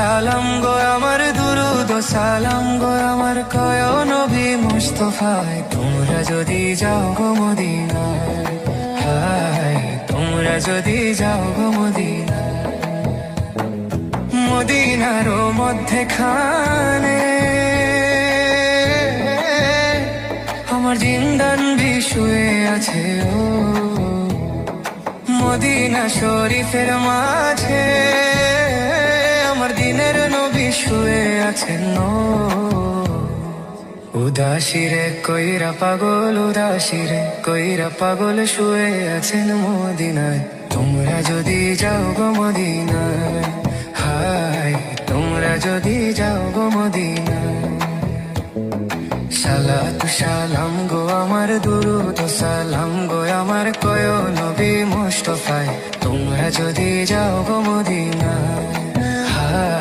সালাম গো আমার, দুরুদ ও সালাম গো আমার, কয় নবী মুস্তাফায়, তোমরা যদি যাও গো মদিনায়, হায় তোমরা যদি যাও গো মদিনায়। মদিনার মধ্যেখানে আমার জিন্দান বি শুয়ে আছে, ও মদিনা শরীফের মাঝে আমার দিনের নবী শুয়ে আছেন। উদাসীরে কইরা পাগল, উদাসীরে কইরা পাগল শুয়ে আছেন মদিনায়, তোমরা যদি যাও গো মদিনায়, হায় তোমরা যদি যাও গো মদিনায়। সালাত সালাম গো আমার, দুরুদ সালাম গো আমার, কয় নবী মুস্তাফায়, তোমরা যদি যাও গো মদিনায়।